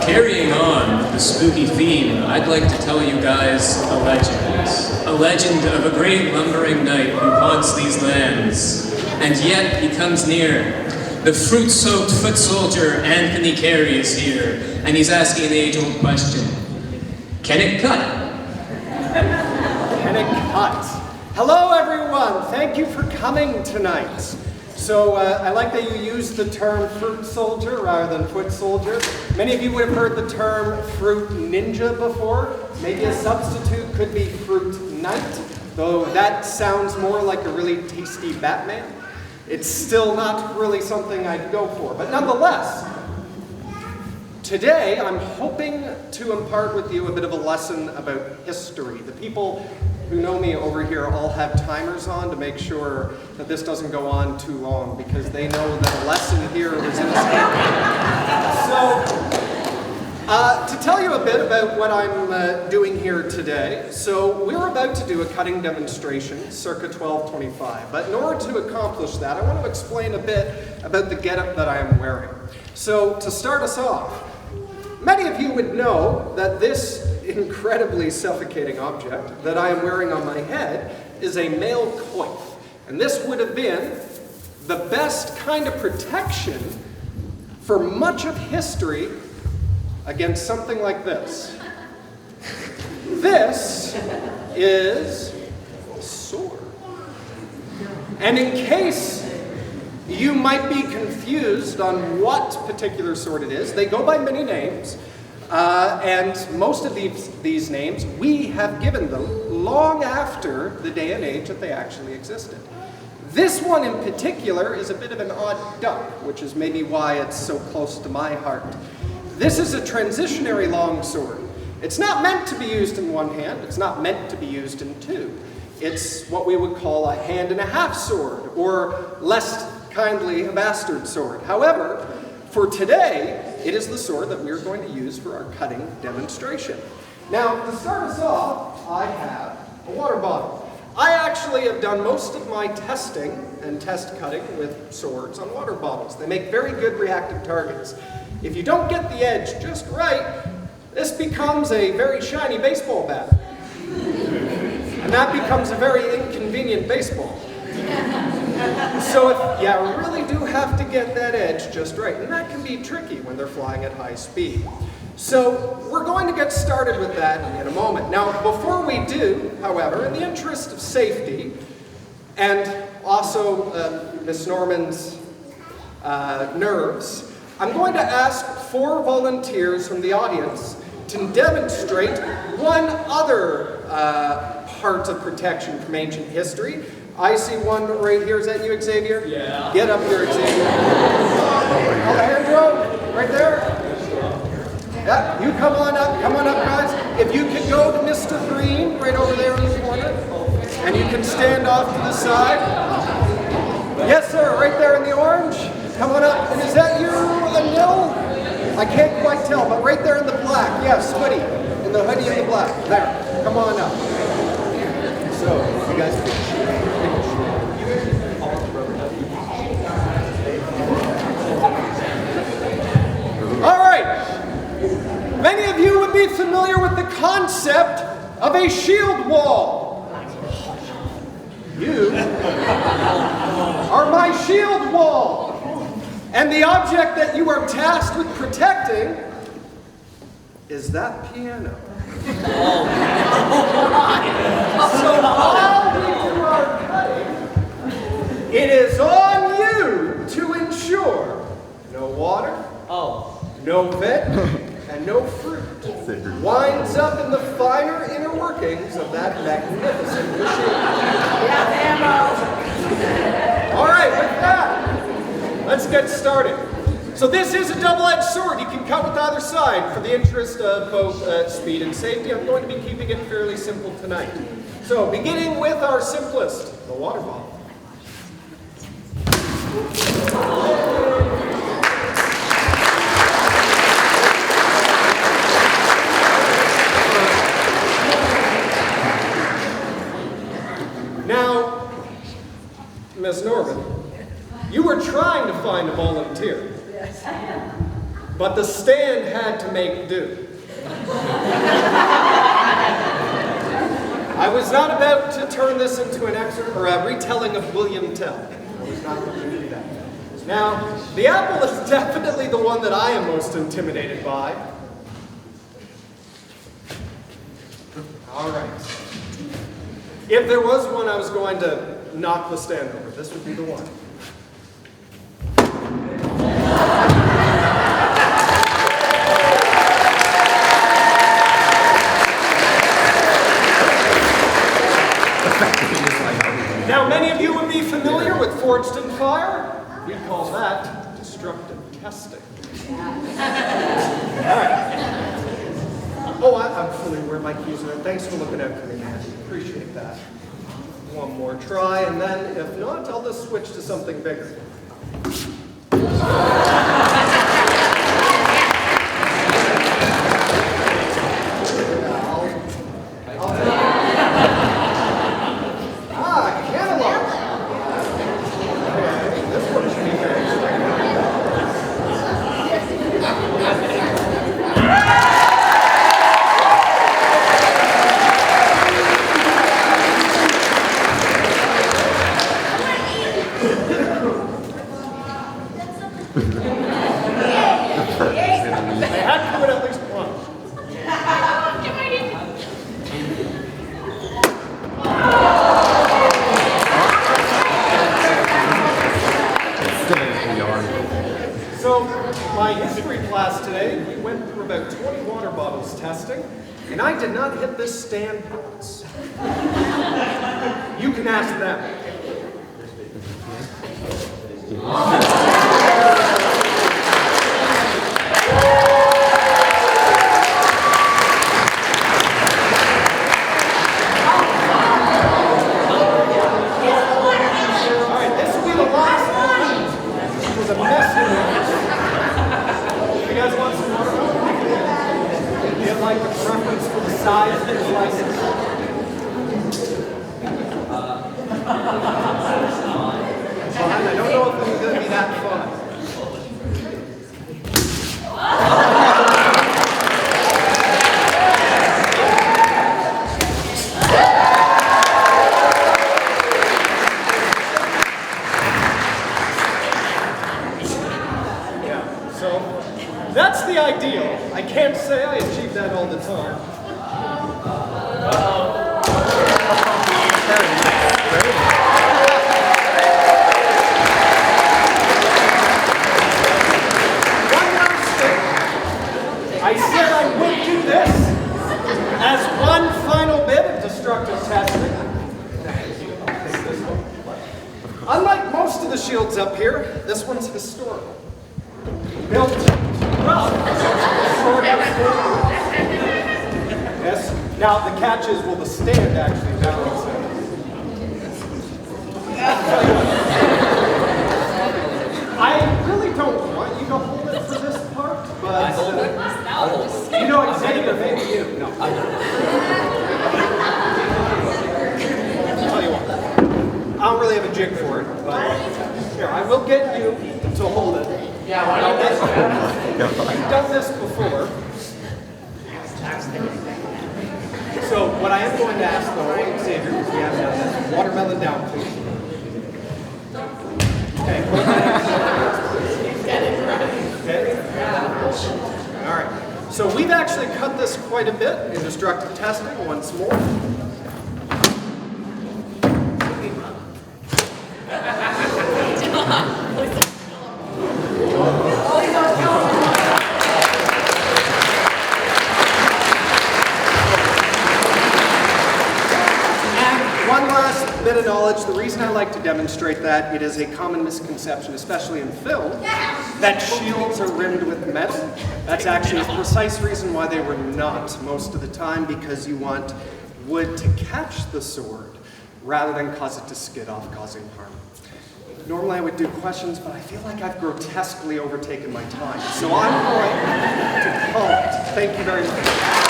Carrying on the spooky theme, I'd like to tell you guys a legend. A legend of a great lumbering knight who haunts these lands, and yet he comes near. The fruit-soaked foot soldier Anthony Carey is here, and he's asking the age-old question, can it cut? Can it cut? Hello everyone, thank you for coming tonight. So I like that you use the term fruit soldier rather than foot soldier. Many of you would have heard the term fruit ninja before. Maybe a substitute could be fruit knight, though that sounds more like a really tasty Batman. It's still not really something I'd go for, but nonetheless, today I'm hoping to impart with you a bit of a lesson about history. The people who know me over here all have timers on to make sure that this doesn't go on too long, because they know that a lesson here is inescapable. So, to tell you a bit about what I'm doing here today, so we're about to do a cutting demonstration circa 1225, but in order to accomplish that, I want to explain a bit about the getup that I am wearing. So, to start us off, many of you would know that this incredibly suffocating object that I am wearing on my head is a male coif. And this would have been the best kind of protection for much of history against something like this. This is a sword. And in case you might be confused on what particular sword it is, they go by many names. And most of these names we have given them long after the day and age that they actually existed. This one in particular is a bit of an odd duck, which is maybe why it's so close to my heart. This is a transitionary longsword. It's not meant to be used in one hand, it's not meant to be used in two. It's what we would call a hand-and-a-half sword, or less kindly, a bastard sword. However, for today, it is the sword that we're going to use for our cutting demonstration. Now, to start us off, I have a water bottle. I actually have done most of my testing and test cutting with swords on water bottles. They make very good reactive targets. If you don't get the edge just right, this becomes a very shiny baseball bat. And that becomes a very inconvenient baseball. So you really do have to get that edge just right, and that can be tricky when they're flying at high speed. So we're going to get started with that in a moment. Now, before we do, however, in the interest of safety, and also Miss Norman's nerves, I'm going to ask 4 volunteers from the audience to demonstrate one other part of protection from ancient history. I see one right here. Is that you, Xavier? Yeah. Get up here, Xavier. Alejandro, right there. Yeah, you come on up, guys. If you could go to Mr. Green, right over there in the corner, and you can stand off to the side. Yes, sir, right there in the orange. Come on up. And is that you, Anil? I can't quite tell, but right there in the black. Yes, hoodie. In the hoodie in the black. There. Come on up. So, you guys can all right. Many of you would be familiar with the concept of a shield wall. You are my shield wall. And the object that you are tasked with protecting is that piano. So while we do our cutting, it is on you to ensure no water, no vent, and no fruit winds up in the finer inner workings of that magnificent machine. All right, with that, let's get started. So this is a double-edged sword. You can cut with either side. For the interest of both speed and safety, I'm going to be keeping it fairly simple tonight. So beginning with our simplest, the water bottle. Now, Ms. Norman, you were trying to find a volunteer. But the stand had to make do. I was not about to turn this into an excerpt or a retelling of William Tell. I was not going to do that. Now, the apple is definitely the one that I am most intimidated by. All right. If there was one I was going to knock the stand over, this would be the one. Now, many of you would be familiar with Forged in Fire. We call that destructive testing. All right. Oh, I'm fully aware of my keys. Thanks for looking out for me, man. Appreciate that. One more try, and then if not, I'll just switch to something bigger. And I did not hit this stand once. You can ask them. All right, this will be the last one. This was a mess. You guys want some water? Do you have like a preference for the size of your slices? Fine, I don't know if it's going to be that fun. Yeah, so that's the ideal. I can't say I achieve that all the time. One last thing. I said I would do this as one final bit of destructive testing. Unlike most of the shields up here, this one's historical. Built, well, yes. Now the catch is, will the stand actually balance it? I really don't want you to hold it for this part, but you know exactly, maybe you. No, I don't. I'll tell you what. I don't really have a jig for it, but here, I will get you to hold it. Yeah, why not? You've done this before. So what I am going to ask though, Xavier, because we haven't done this, watermelon down, please. Okay. Okay. All right. So we've actually cut this quite a bit in destructive testing once more. Bit of knowledge, the reason I like to demonstrate that, it is a common misconception, especially in film, that shields are rimmed with metal. That's actually a precise reason why they were not most of the time, because you want wood to catch the sword rather than cause it to skid off, causing harm. Normally I would do questions, but I feel like I've grotesquely overtaken my time, so I'm going to call it. Thank you very much.